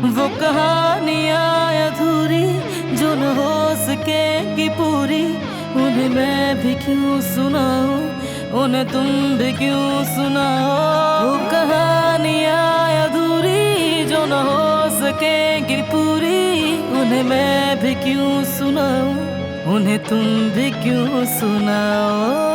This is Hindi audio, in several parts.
वो कहानियाँ अधूरी जो न हो सकेगी पूरी, उन्हें मैं भी क्यों सुनाऊं, उन्हें तुम भी क्यों सुनाओ। वो कहानियाँ अधूरी जो न हो सकेगी पूरी, उन्हें मैं भी क्यों सुनाऊं, उन्हें तुम भी क्यों सुनाओ।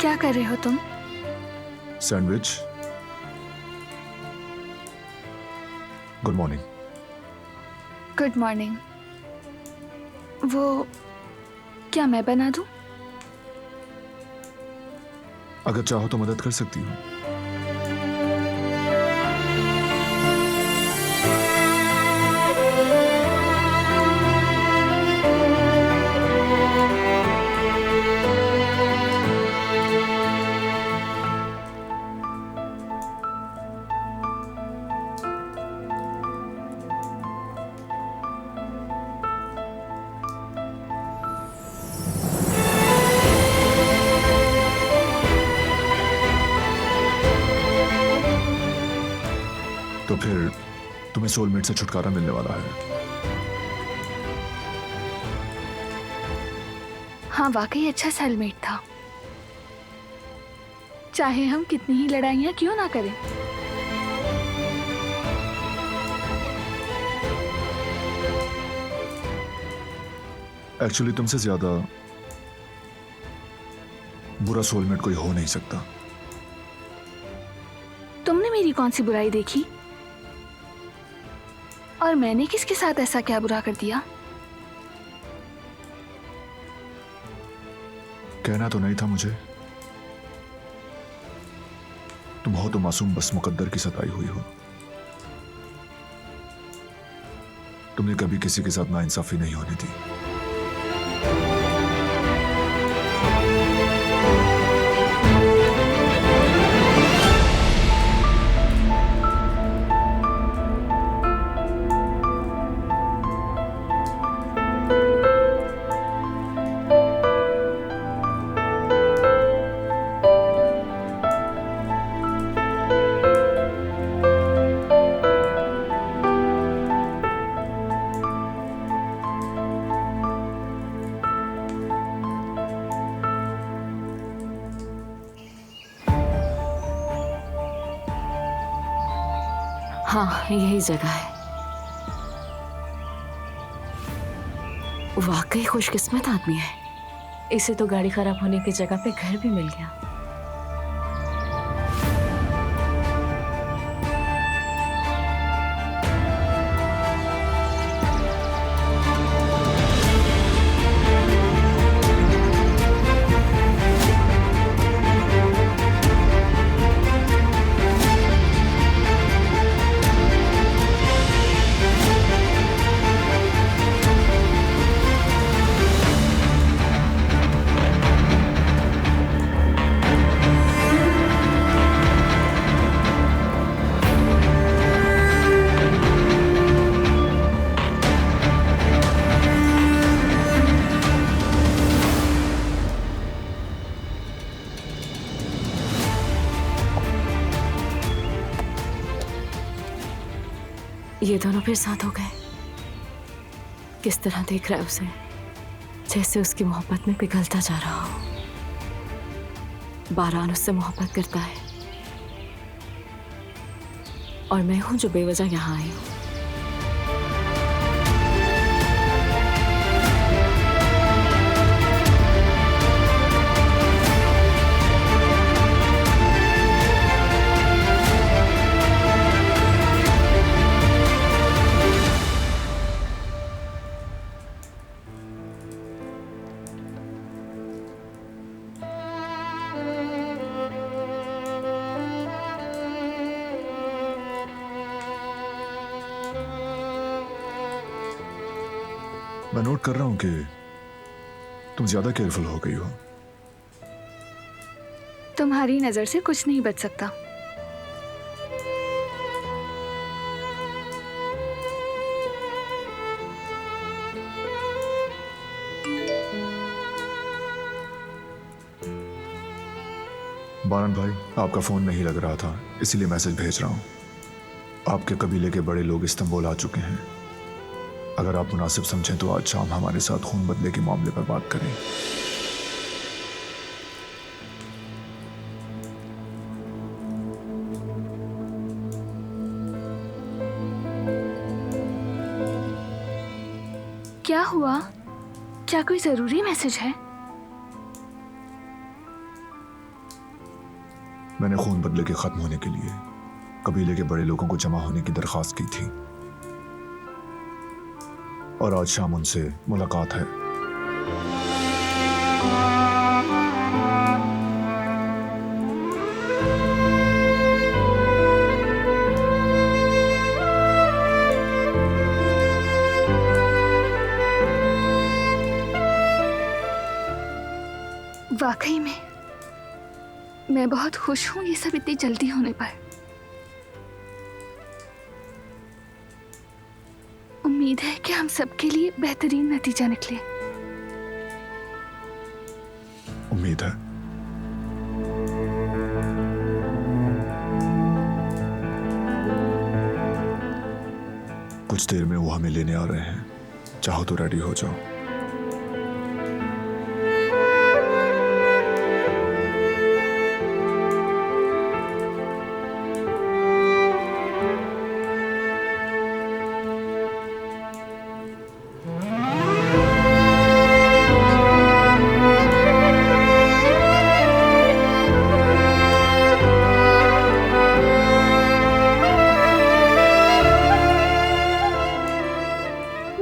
क्या कर रहे हो तुम? Sandwich. Good morning. Good morning. वो क्या मैं बना दूं? अगर चाहो तो मदद कर सकती हूँ। तो फिर तुम्हें सोलमेट से छुटकारा मिलने वाला है। हाँ, वाकई अच्छा सेलमेट था। चाहे हम कितनी ही लड़ाइयाँ क्यों ना करें। एक्चुअली तुमसे ज्यादा बुरा सोलमेट कोई हो नहीं सकता। तुमने मेरी कौन सी बुराई देखी? और मैंने किसके साथ ऐसा क्या बुरा कर दिया? कहना तो नहीं था मुझे। तुम हो तो मासूम, बस मुकद्दर की सताई हुई हो। तुमने कभी किसी के साथ नाइंसाफी नहीं होने दी। हाँ, यही जगह है। वाकई खुशकिस्मत आदमी है। इसे तो गाड़ी खराब होने की जगह पे घर भी मिल गया। ये दोनों फिर साथ हो गए। किस तरह देख रहा है उसे, जैसे उसकी मोहब्बत में पिघलता जा रहा हो। बारान उससे मोहब्बत करता है और मैं हूं जो बेवजह यहाँ आई हूं। मैं नोट कर रहा हूं कि तुम ज्यादा केयरफुल हो गई हो। तुम्हारी नजर से कुछ नहीं बच सकता। बानन भाई, आपका फोन नहीं लग रहा था, इसीलिए मैसेज भेज रहा हूं। आपके कबीले के बड़े लोग इस्तांबुल आ चुके हैं। अगर आप मुनासिब समझें तो आज शाम हमारे साथ खून बदले के मामले पर बात करें। क्या हुआ? क्या कोई जरूरी मैसेज है? मैंने खून बदले के खत्म होने के लिए कबीले के बड़े लोगों को जमा होने की दरखास्त की थी और आज शाम उनसे मुलाकात है। वाकई में मैं बहुत खुश हूं ये सब इतनी जल्दी होने पर। उम्मीद है कि हम सबके लिए बेहतरीन नतीजा निकले। उम्मीद है। कुछ देर में वो हमें लेने आ रहे हैं, चाहो तो रेडी हो जाओ।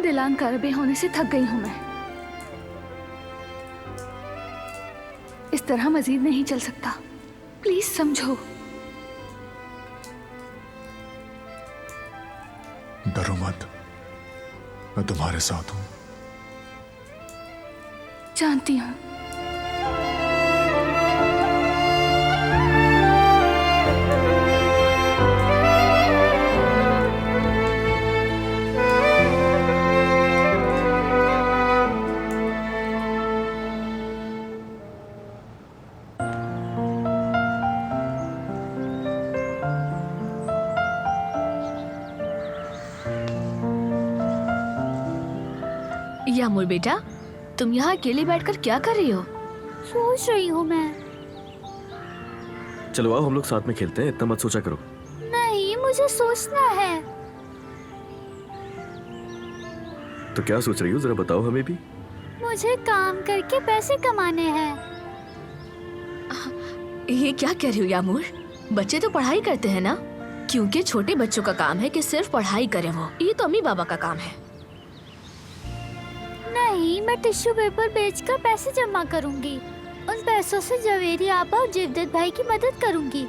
दिलान कारबे होने से थक गई हूं मैं। इस तरह मजीद नहीं चल सकता। प्लीज समझो। डरो मत, मैं तुम्हारे साथ हूं। जानती हूं। यामुर बेटा, तुम यहाँ अकेले बैठकर क्या कर रही हो? सोच रही हूँ मैं। चलो आओ हम लोग साथ में खेलते हैं, इतना मत सोचा करो। नहीं, मुझे सोचना है। तो क्या सोच रही हो, जरा बताओ हमें भी। मुझे काम करके पैसे कमाने हैं। ये क्या कह रही हो यामुर? बच्चे तो पढ़ाई करते हैं ना, क्योंकि छोटे बच्चों का काम है कि सिर्फ पढ़ाई करें वो। ये तो अम्मी बाबा का काम है। नहीं, मैं टिश्यू पेपर बेचकर पैसे जमा करूंगी। उन पैसों से जवेरी आपा और जिवदत भाई की मदद करूंगी।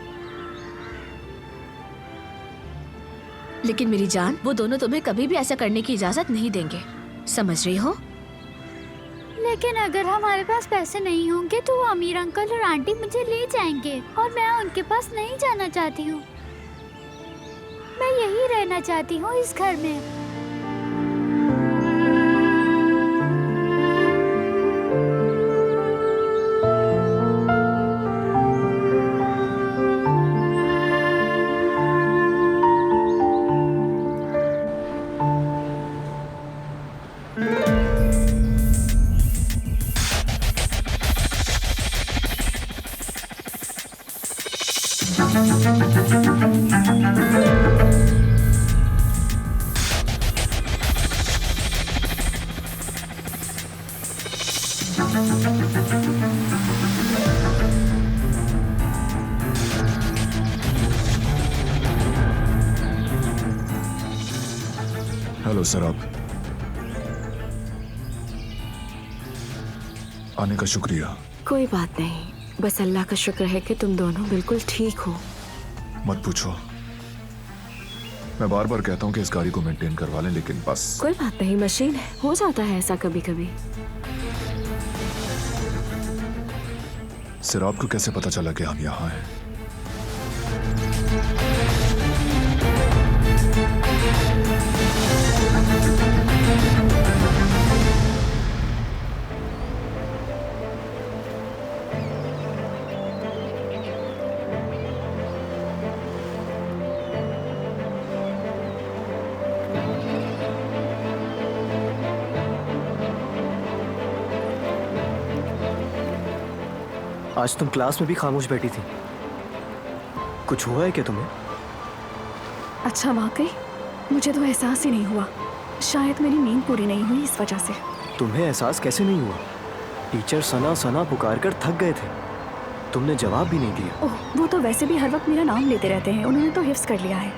लेकिन मेरी जान, वो दोनों तुम्हें कभी भी ऐसा करने की इजाजत नहीं देंगे, समझ रही हो? लेकिन अगर हमारे पास पैसे नहीं होंगे तो वो अमीर अंकल और आंटी मुझे ले जाएंगे और मैं उनके पास नहीं जाना चाहती हूँ। मैं यही रहना चाहती हूँ इस घर में। हेलो सर, आप आने का शुक्रिया। कोई बात नहीं, बस अल्लाह का शुक्र है कि तुम दोनों बिल्कुल ठीक हो। मत पूछो, मैं बार बार कहता हूँ कि इस गाड़ी को मेंटेन करवा लें, लेकिन बस कोई बात नहीं, मशीन है, हो जाता है ऐसा कभी कभी। सिर आपको कैसे पता चला कि हम यहाँ हैं? आज तुम क्लास में भी खामोश बैठी थी, कुछ हुआ है क्या तुम्हें? अच्छा वाकई मुझे तो एहसास ही नहीं हुआ। शायद मेरी नींद पूरी नहीं हुई इस वजह से। तुम्हें एहसास कैसे नहीं हुआ? टीचर सना सना पुकार कर थक गए थे, तुमने जवाब भी नहीं दिया। ओह, वो तो वैसे भी हर वक्त मेरा नाम लेते रहते हैं, उन्होंने तो हिफ्स कर लिया है।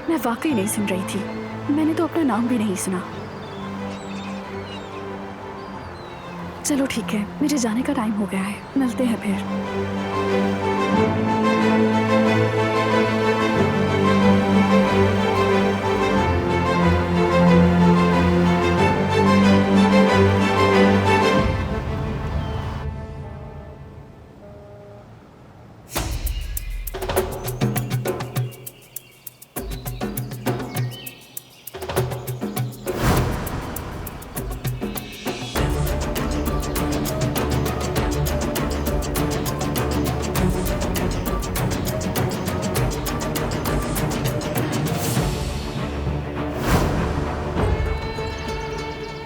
मैं वाकई नहीं सुन रही थी, मैंने तो अपना नाम भी नहीं सुना। चलो ठीक है, मेरे जाने का टाइम हो गया है, मिलते हैं फिर।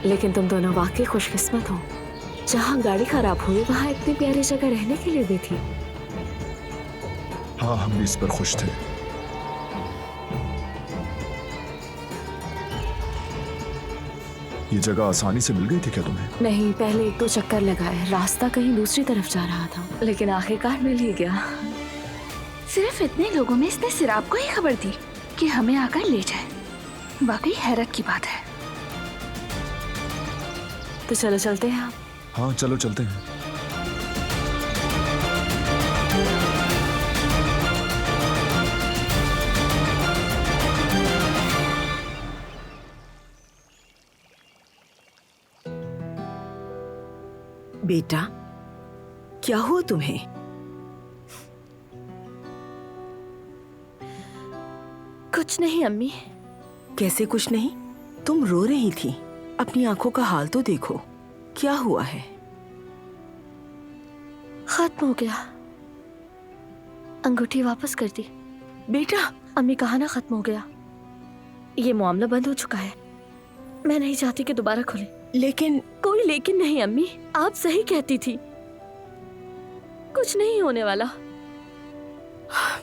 लेकिन तुम दोनों वाकई खुशकिस्मत हो, जहाँ गाड़ी खराब हुई वहाँ इतनी प्यारी जगह रहने के लिए भी थी। हाँ, हम भी इस पर खुश थे। ये जगह आसानी से मिल गई थी क्या तुम्हें? नहीं, पहले 1-2 चक्कर लगाए, रास्ता कहीं दूसरी तरफ जा रहा था, लेकिन आखिरकार मिल ही गया। सिर्फ इतने लोगों में इसने सिराब को ही खबर दी कि हमें आकर ले जाए। वाकई हैरत की बात है। तो चलो चलते हैं आप। हाँ चलो चलते हैं। बेटा, क्या हुआ तुम्हें? कुछ नहीं अम्मी। कैसे कुछ नहीं? तुम रो रही थी, अपनी आंखों का हाल तो देखो, क्या हुआ है? खत्म हो गया, अंगूठी वापस कर दी। बेटा, अम्मी कहा ना खत्म हो गया, ये मामला बंद हो चुका है। मैं नहीं चाहती कि दोबारा खुले। लेकिन कोई लेकिन नहीं अम्मी, आप सही कहती थी, कुछ नहीं होने वाला।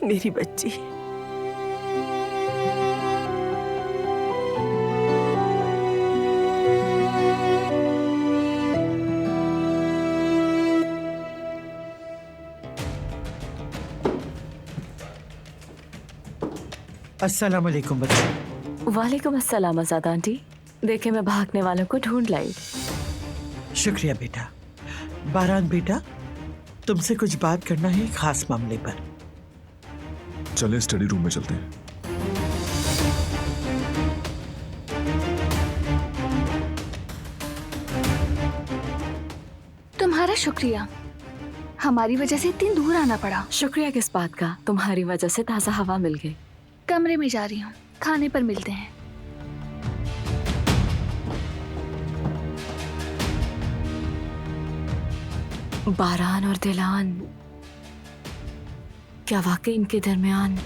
मेरी बच्ची, अस्सलाम वालेकुम बच्चे। वालेकुम अस्सलाम आजाद आंटी। देखे मैं भागने वालों को ढूंढ लाई। शुक्रिया बेटा। बारान बेटा, तुमसे कुछ बात करना है खास मामले पर। चले स्टडी रूम में चलते हैं। तुम्हारा शुक्रिया, हमारी वजह से इतनी दूर आना पड़ा। शुक्रिया किस बात का, तुम्हारी वजह से ताज़ा हवा मिल गई। कमरे में जा रही हूँ, खाने पर मिलते हैं। बारान और दिलान, क्या वाकई इनके दरमियान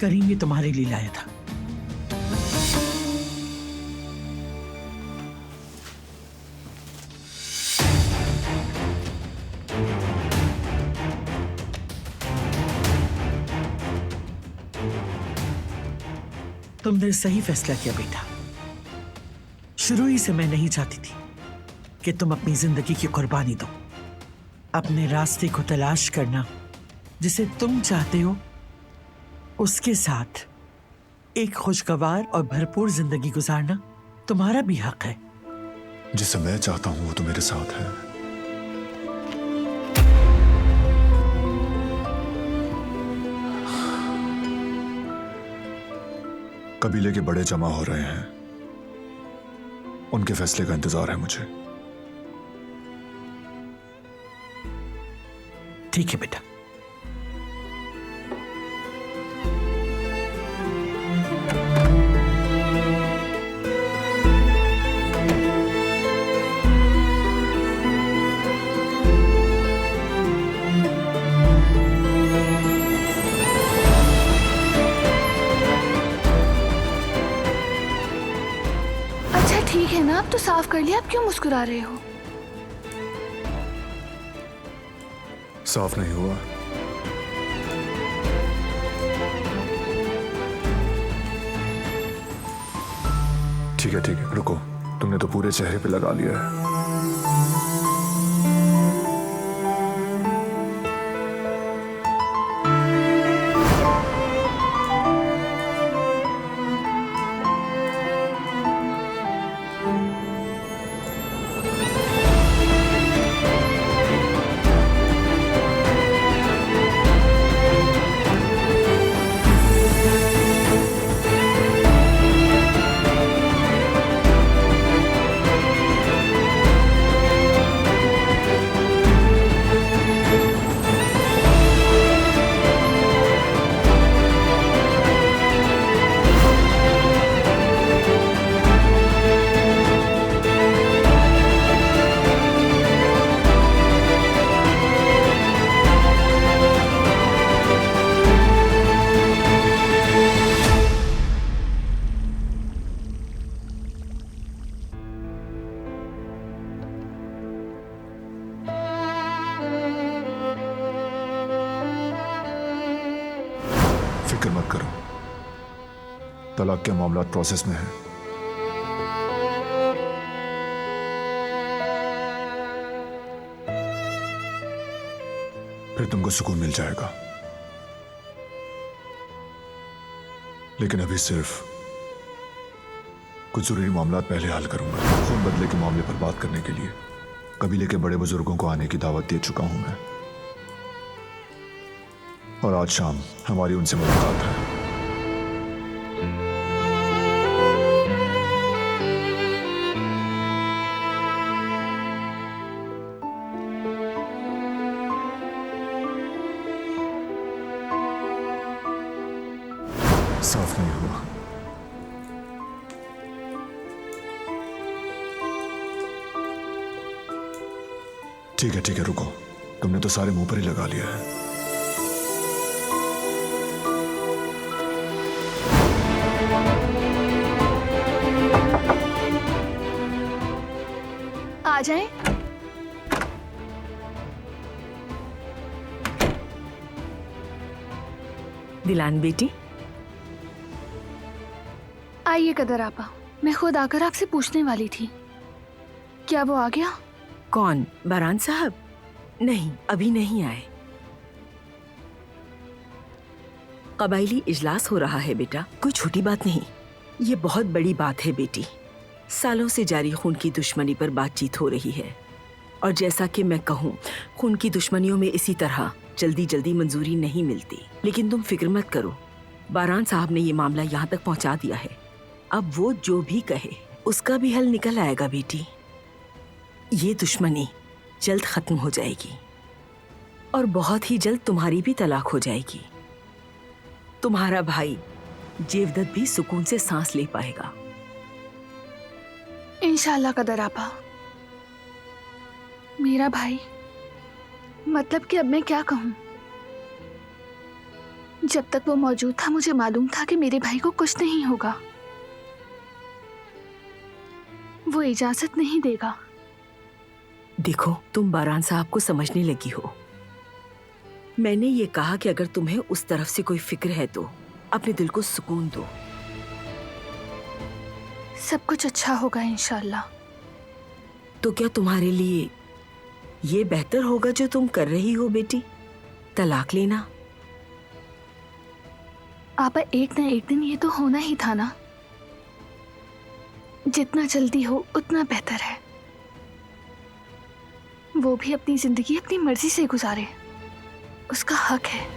करीम ये तुम्हारे लिए लाया था। तुमने सही फैसला किया बेटा। शुरू ही से मैं नहीं चाहती थी कि तुम अपनी जिंदगी की कुर्बानी दो, अपने रास्ते को तलाश करना, जिसे तुम चाहते हो उसके साथ एक खुशगवार और भरपूर जिंदगी गुजारना तुम्हारा भी हक है। जिसे मैं चाहता हूं वो तो मेरे साथ है। कबीले के बड़े जमा हो रहे हैं, उनके फैसले का इंतजार है मुझे। ठीक है बेटा। अच्छा ठीक है ना, अब तो साफ कर लिया, अब क्यों मुस्कुरा रहे हो? साफ नहीं हुआ। ठीक है, रुको। तुमने तो पूरे चेहरे पे लगा लिया है। फिक्र मत करो, तलाक के मामला प्रोसेस में है। फिर तुमको सुकून मिल जाएगा। लेकिन अभी सिर्फ कुछ जरूरी मामला पहले हल करूंगा। खून बदले के मामले पर बात करने के लिए कबीले के बड़े बुजुर्गों को आने की दावत दे चुका हूं मैं, और आज शाम हमारी उनसे मुलाकात है। साफ नहीं हुआ। ठीक है, रुको। तुमने तो सारे मुंह पर ही लगा लिया है। आ जाएं? दिलान बेटी, आइए कदर आपा, मैं खुद आकर आपसे पूछने वाली थी। क्या वो आ गया? कौन? बारान साहब? नहीं, अभी नहीं आए। कबायली इजलास हो रहा है बेटा, कोई छोटी बात नहीं, ये बहुत बड़ी बात है बेटी। सालों से जारी खून की दुश्मनी पर बातचीत हो रही है, और जैसा कि मैं कहूँ, खून की दुश्मनियों में इसी तरह जल्दी जल्दी मंजूरी नहीं मिलती। लेकिन तुम फिक्र मत करो, बारान साहब ने ये मामला यहाँ तक पहुँचा दिया है। अब वो जो भी कहे उसका भी हल निकल आएगा बेटी। ये दुश्मनी जल्द खत्म हो जाएगी, और बहुत ही जल्द तुम्हारी भी तलाक हो जाएगी। तुम्हारा भाई जेवदत भी सुकून से सांस ले पाएगा। इंशाल्लाह कदर आपा। मेरा भाई, मतलब कि अब मैं क्या कहूँ? जब तक वो मौजूद था मुझे मालूम था कि मेरे भाई को कुछ नहीं होगा। वो इजाजत नहीं देगा। देखो, तुम बारान साहब को समझने लगी हो। मैंने ये कहा कि अगर तुम्हें उस तरफ से कोई फिक्र है तो अपने दिल को सुकून दो। सब कुछ अच्छा होगा इंशाल्लाह। तो क्या तुम्हारे लिए ये बेहतर होगा जो तुम कर रही हो बेटी, तलाक लेना। आपा एक ना एक दिन ये तो होना ही था ना। जितना जल्दी हो उतना बेहतर है। वो भी अपनी जिंदगी अपनी मर्जी से गुजारे, उसका हक है।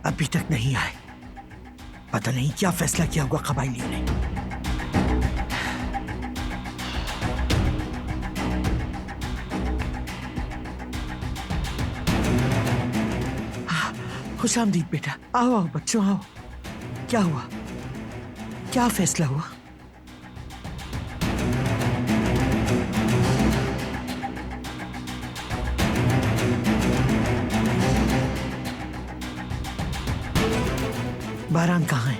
अभी तक नहीं आए। पता नहीं क्या फैसला किया होगा कबायलियों ने। खुशामदीद बेटा, आओ आओ बच्चों आओ। क्या हुआ, क्या फैसला हुआ? बारान कहाँ है?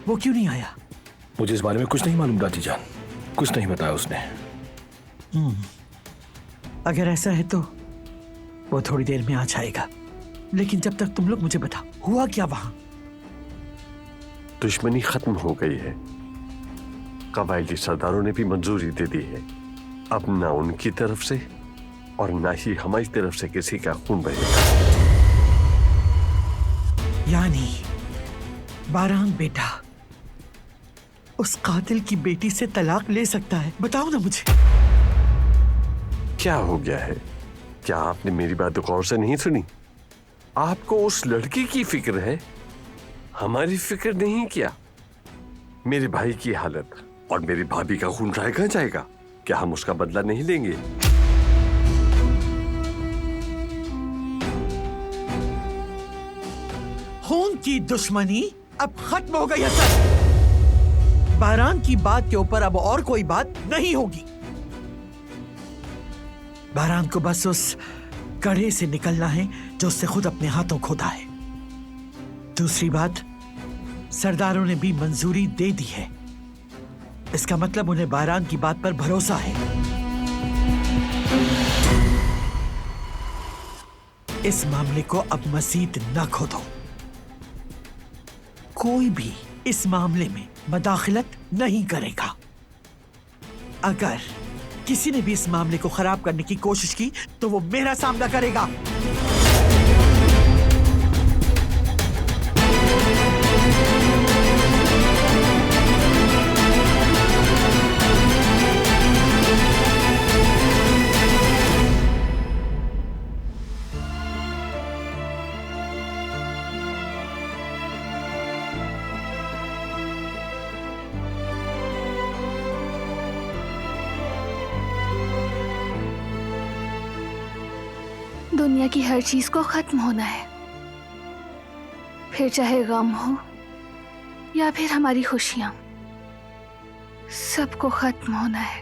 वो क्यों नहीं आया? मुझे इस बारे में कुछ नहीं मालूम दादी जान, कुछ नहीं बताया उसने। अगर ऐसा है तो वो थोड़ी देर में आ जाएगा, लेकिन जब तक तुम लोग मुझे बताओ हुआ क्या वहां? दुश्मनी खत्म हो गई है। कबायली सरदारों ने भी मंजूरी दे दी है। अब ना उनकी तरफ से और ना ही हमारी तरफ से किसी का खून बहेगा। यानी बारान बेटा उस कातिल की बेटी से तलाक ले सकता है? बताओ ना मुझे। क्या हो गया है? क्या आपने मेरी बात गौर से नहीं सुनी? आपको उस लड़की की फिक्र है, हमारी फिक्र नहीं। क्या मेरे भाई की हालत और मेरी भाभी का खून रहेगा जाएगा? क्या हम उसका बदला नहीं लेंगे? खून की दुश्मनी अब खत्म हो गई है सर। बारान की बात के ऊपर अब और कोई बात नहीं होगी। बारान को बस उस कड़े से निकलना है जो उससे खुद अपने हाथों खोदा है। दूसरी बात, सरदारों ने भी मंजूरी दे दी है। इसका मतलब उन्हें बारान की बात पर भरोसा है। इस मामले को अब मजीद न खोदो। कोई भी इस मामले में मदाखलत नहीं करेगा। अगर किसी ने भी इस मामले को खराब करने की कोशिश की तो वो मेरा सामना करेगा। दुनिया की हर चीज को खत्म होना है, फिर चाहे गम हो या फिर हमारी खुशियां, सबको खत्म होना है।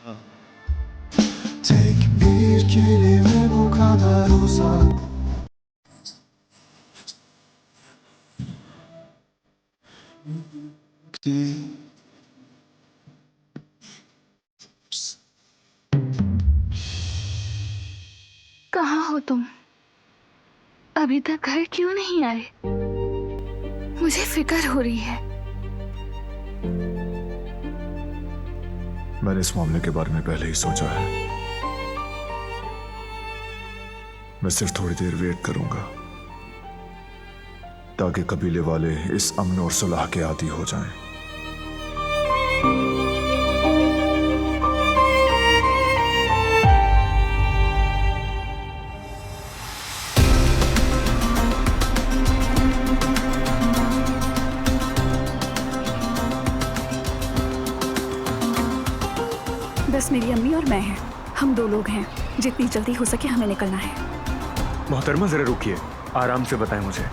Tek bir kelime bu kadar uzak. कहाँ हो तुम? अभी तक घर क्यों नहीं आए? मुझे फिक्र हो रही है। मैंने इस मामले के बारे में पहले ही सोचा है। मैं सिर्फ थोड़ी देर वेट करूंगा ताकि कबीले वाले इस अमन और सुलह के आदी हो जाएं। बस मेरी अम्मी और मैं हैं। हम 2 लोग हैं। जितनी जल्दी हो सके हमें निकलना है। मोहतरमा जरा रुकिए, आराम से बताएं मुझे।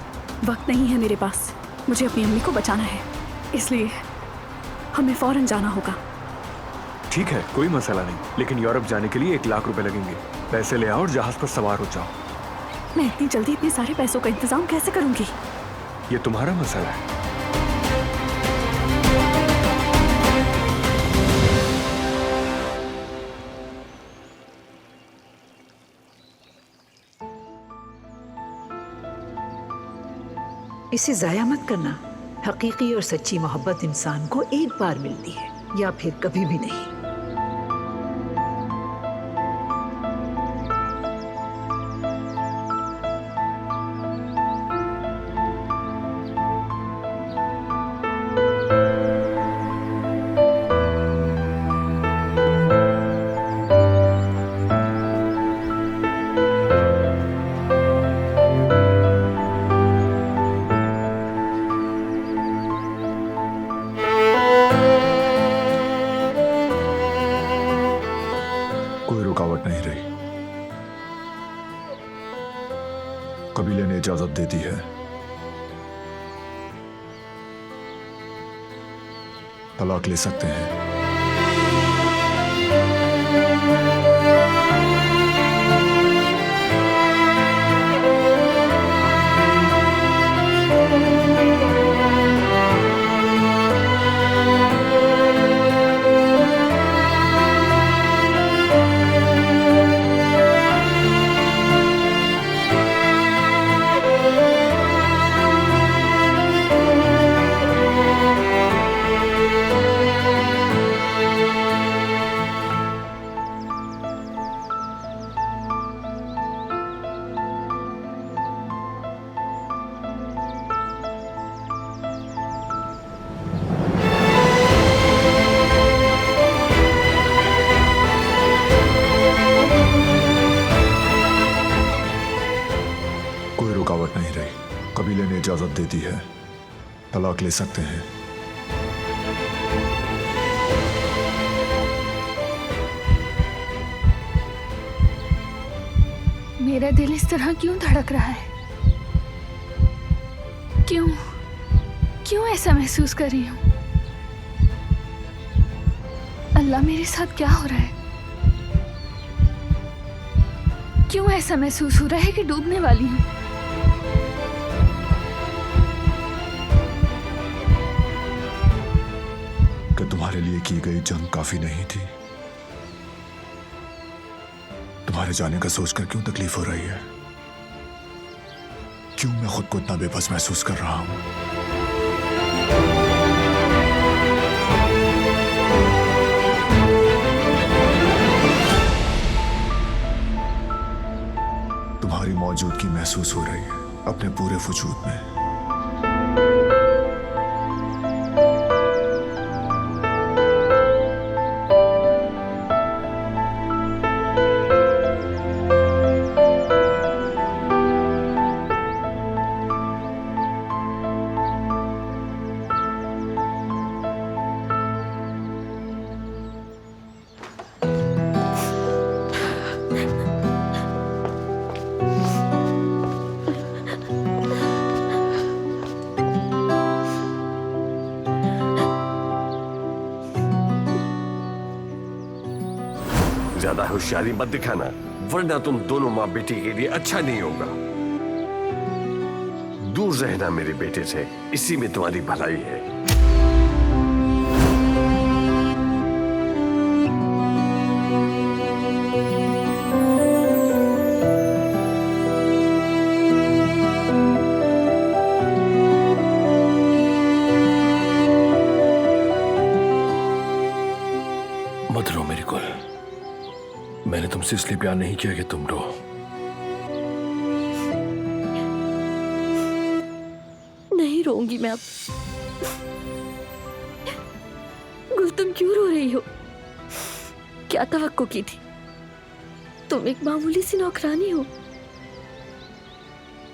वक्त नहीं है मेरे पास। मुझे अपनी अम्मी को बचाना है, इसलिए हमें फौरन जाना होगा। ठीक है, कोई मसला नहीं, लेकिन यूरोप जाने के लिए 1 लाख रुपए लगेंगे। पैसे ले आओ और जहाज पर सवार हो जाओ। मैं इतनी जल्दी इतने सारे पैसों का इंतजाम कैसे करूंगी? ये तुम्हारा मसला है। इसे जाया मत करना। हकीकी और सच्ची मोहब्बत इंसान को एक बार मिलती है या फिर कभी भी नहीं। कबीले ने इजाजत दे दी है। तलाक ले सकते हैं। कबीले ने इजाजत दे दी है। तलाक ले सकते हैं। मेरा दिल इस तरह क्यों धड़क रहा है? क्यों ऐसा महसूस कर रही हूँ? अल्लाह, मेरे साथ क्या हो रहा है? क्यों ऐसा महसूस हो रहा है कि डूबने वाली हूँ? कि तुम्हारे लिए की गई जंग काफी नहीं थी? तुम्हारे जाने का सोचकर क्यों तकलीफ हो रही है? क्यों मैं खुद को इतना बेबस महसूस कर रहा हूं? तुम्हारी मौजूदगी महसूस हो रही है अपने पूरे वजूद में। ज्यादा होशियारी मत दिखाना, वरना तुम दोनों माँ बेटी के लिए अच्छा नहीं होगा। दूर रहना मेरे बेटे से, इसी में तुम्हारी भलाई है। मत रो मेरी गुल, मैंने तुमसे इसलिए प्यार नहीं किया कि तुम रो। नहीं रोऊंगी मैं अब। गुल, तुम क्यों रो रही हो? क्या तवक्को की थी? तुम एक मामूली सी नौकरानी हो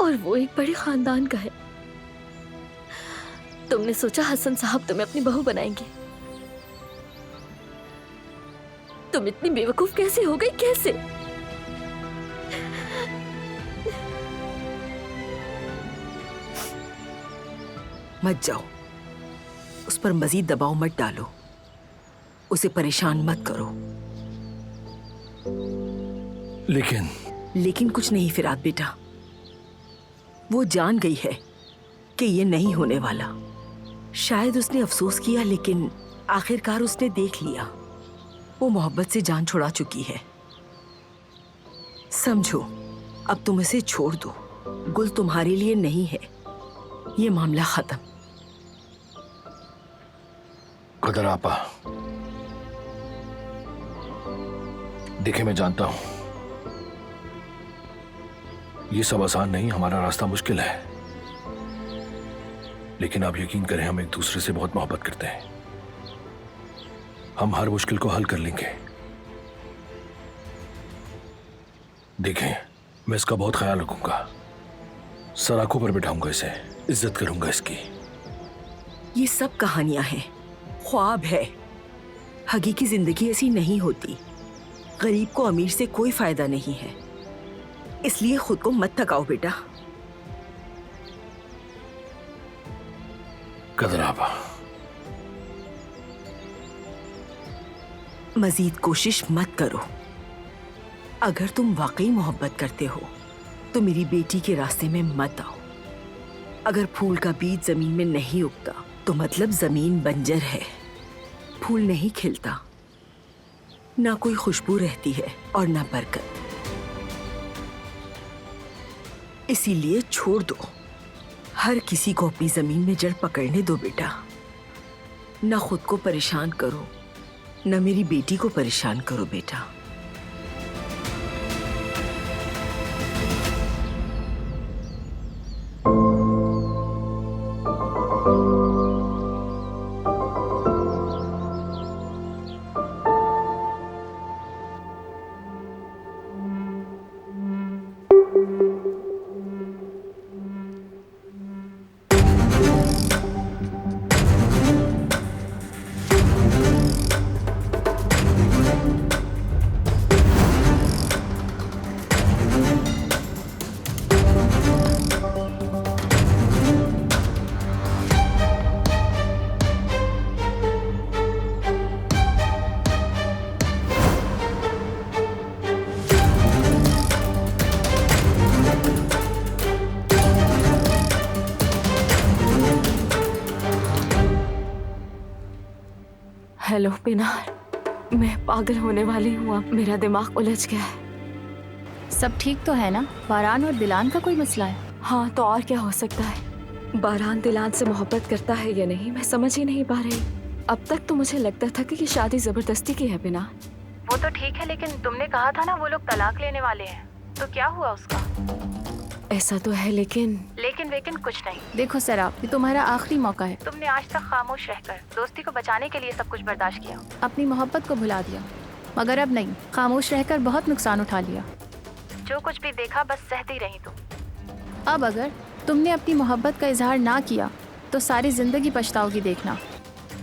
और वो एक बड़े खानदान का है। तुमने सोचा हसन साहब तुम्हें अपनी बहू बनाएंगे? तुम इतनी बेवकूफ कैसे हो गई? कैसे? मत जाओ, उस पर मजीद दबाव मत डालो, उसे परेशान मत करो। लेकिन कुछ नहीं फिराद बेटा, वो जान गई है कि ये नहीं होने वाला। शायद उसने अफसोस किया, लेकिन आखिरकार उसने देख लिया वो मोहब्बत से जान छुड़ा चुकी है। समझो, अब तुम इसे छोड़ दो। गुल तुम्हारे लिए नहीं है, ये मामला खत्म। कदर आपा, देखे मैं जानता हूं ये सब आसान नहीं, हमारा रास्ता मुश्किल है, लेकिन आप यकीन करें हम एक दूसरे से बहुत मोहब्बत करते हैं। हम हर मुश्किल को हल कर लेंगे। देखें, मैं इसका बहुत ख्याल रखूंगा, सराखों पर बिठाऊंगा इसे, इज्जत करूंगा इसकी। ये सब कहानियां हैं, ख्वाब है। हकीकी जिंदगी ऐसी नहीं होती। गरीब को अमीर से कोई फायदा नहीं है, इसलिए खुद को मत थकाओ बेटा। कदर आपा, मजीद कोशिश मत करो। अगर तुम वाकई मोहब्बत करते हो तो मेरी बेटी के रास्ते में मत आओ। अगर फूल का बीज जमीन में नहीं उगता तो मतलब जमीन बंजर है, फूल नहीं खिलता, ना कोई खुशबू रहती है और ना बरकत। इसीलिए छोड़ दो, हर किसी को अपनी जमीन में जड़ पकड़ने दो बेटा। ना खुद को परेशान करो, न मेरी बेटी को परेशान करो बेटा। हेलो पिनार, मैं पागल होने वाली हूँ, अब मेरा दिमाग उलझ गया है। सब ठीक तो है ना? बारान और दिलान का कोई मसला है? हाँ, तो और क्या हो सकता है? बारान दिलान से मोहब्बत करता है या नहीं, मैं समझ ही नहीं पा रही। अब तक तो मुझे लगता था कि ये शादी जबरदस्ती की है पिनार। वो तो ठीक है, लेकिन तुमने कहा था ना वो लोग तलाक लेने वाले हैं, तो क्या हुआ उसका? ऐसा तो है, लेकिन वेकिन कुछ नहीं। देखो सराब, ये तुम्हारा आखिरी मौका है। तुमने आज तक खामोश रहकर दोस्ती को बचाने के लिए सब कुछ बर्दाश्त किया, अपनी मोहब्बत को भुला दिया, मगर अब नहीं, खामोश रहकर बहुत नुकसान उठा लिया। जो कुछ भी देखा बस सहती रही तुम। अब अगर तुमने अपनी मोहब्बत का इजहार ना किया तो सारी जिंदगी पछताओगी, देखना।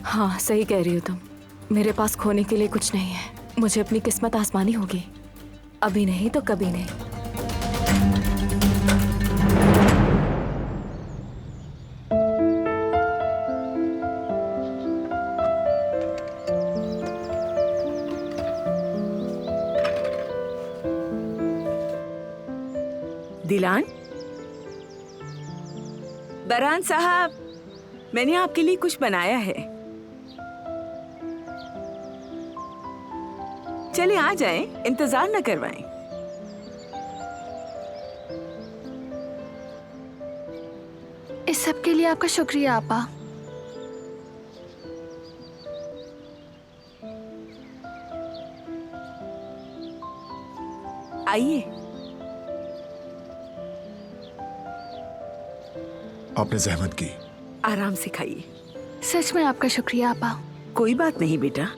हाँ, सही कह रही हो तुम। मेरे पास खोने के लिए कुछ नहीं है, मुझे अपनी किस्मत आजमानी होगी। अभी नहीं तो कभी नहीं। दिलान, बरहान साहब, मैंने आपके लिए कुछ बनाया है। चले आ जाएं, इंतजार न करवाएं। इस सब के लिए आपका शुक्रिया आपा। आइए। आपने जहमत की। आराम से खाइए। सच में आपका शुक्रिया आपा। कोई बात नहीं बेटा।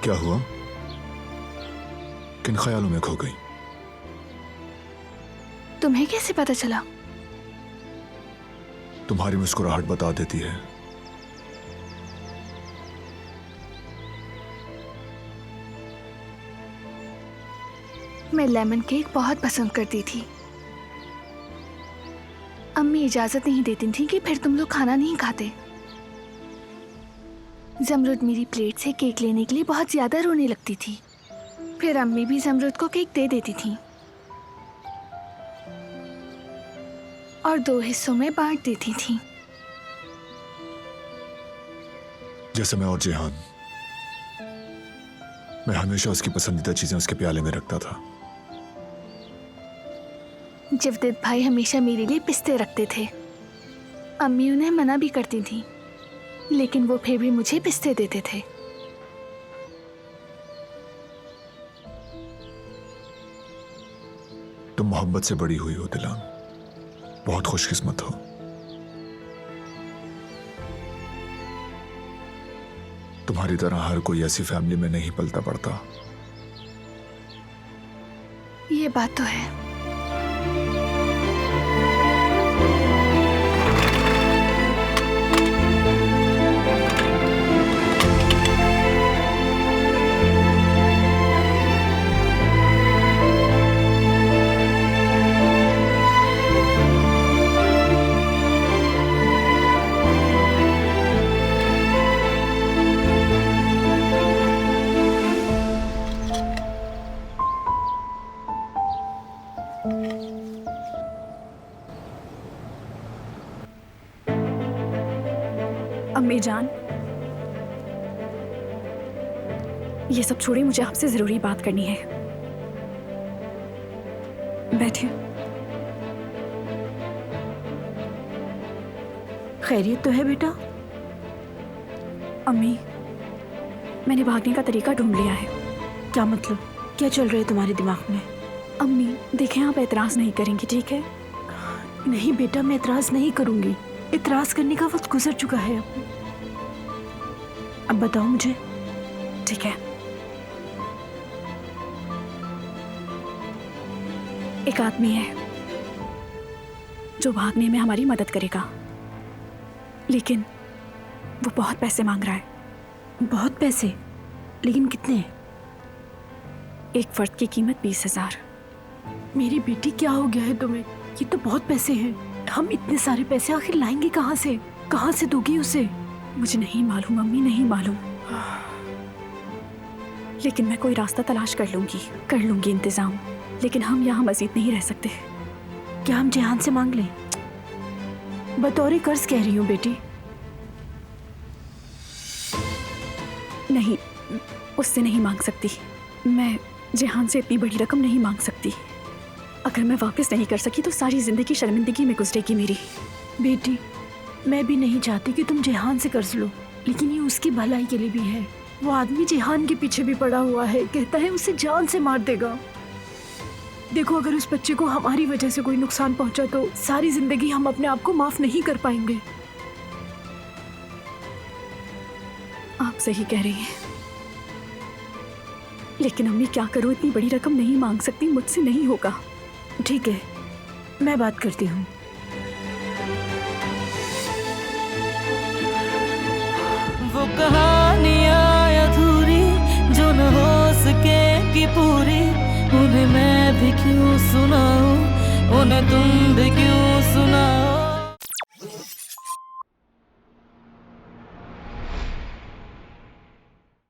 क्या हुआ? किन ख्यालों में खो गई? तुम्हें कैसे पता चला? तुम्हारी मुस्कुराहट बता देती है। मैं लेमन केक बहुत पसंद करती थी। अम्मी इजाजत नहीं देती थी कि फिर तुम लोग खाना नहीं खाते। जमरुद मेरी प्लेट से केक लेने के लिए बहुत ज्यादा रोने लगती थी। फिर अम्मी भी जमरुद को केक दे देती थी और 2 हिस्सों में बांट देती थी। जैसे मैं और जेहान, मैं हमेशा उसकी पसंदीदा चीजें उसके प्याले में रखता था। जवदत भाई हमेशा मेरे लिए पिस्ते रखते थे। अम्मी उन्हें मना भी करती थी, लेकिन वो फिर भी मुझे पिस्ते देते थे। तुम मोहब्बत से बड़ी हुई हो दिलान, बहुत खुशकिस्मत हो। तुम्हारी तरह हर कोई ऐसी फैमिली में नहीं पलता पड़ता। ये बात तो है। अम्मी जान, ये सब छोड़िए, मुझे आपसे जरूरी बात करनी है। बैठिए। खैरियत तो है बेटा? अम्मी, मैंने भागने का तरीका ढूंढ लिया है। क्या मतलब? क्या चल रहा है तुम्हारे दिमाग में? अम्मी देखें, आप एतराज नहीं करेंगी, ठीक है? नहीं बेटा, मैं एतराज नहीं करूंगी। एतराज करने का वक्त गुजर चुका है। अब बताओ मुझे। ठीक है, एक आदमी है जो भागने में हमारी मदद करेगा, लेकिन वो बहुत पैसे मांग रहा है। बहुत पैसे? लेकिन कितने? एक फर्द की कीमत 20,000। मेरी बेटी, क्या हो गया है तुम्हें? ये तो बहुत पैसे हैं। हम इतने सारे पैसे आखिर लाएंगे कहाँ से? कहाँ से दोगी उसे? मुझे नहीं मालूम अम्मी, नहीं मालूम, लेकिन मैं कोई रास्ता तलाश कर लूंगी इंतजाम। लेकिन हम यहाँ मजीद नहीं रह सकते। क्या हम जेहान से मांग लें? बतौर कर्ज कह रही हूँ बेटी। नहीं, उससे नहीं मांग सकती। मैं जेहान से इतनी बड़ी रकम नहीं मांग सकती। अगर मैं वापस नहीं कर सकी तो सारी जिंदगी शर्मिंदगी में गुजरेगी मेरी। बेटी, मैं भी नहीं चाहती कि तुम जेहान से कर्ज लो, लेकिन ये उसकी भलाई के लिए भी है। वो आदमी जेहान के पीछे भी पड़ा हुआ है, कहता है उसे जान से मार देगा। देखो, अगर उस बच्चे को हमारी वजह से कोई नुकसान पहुंचा तो सारी जिंदगी हम अपने आप को माफ नहीं कर पाएंगे। आप सही कह रही हैं, लेकिन अम्मी क्या करूं, इतनी बड़ी रकम नहीं मांग सकती, मुझसे नहीं होगा। ठीक है, मैं बात करती हूँ। वो कहाँ की पूरी, उन्हें मैं भी क्यों सुनाऊं, उन्हें तुम भी क्यों सुनाओ।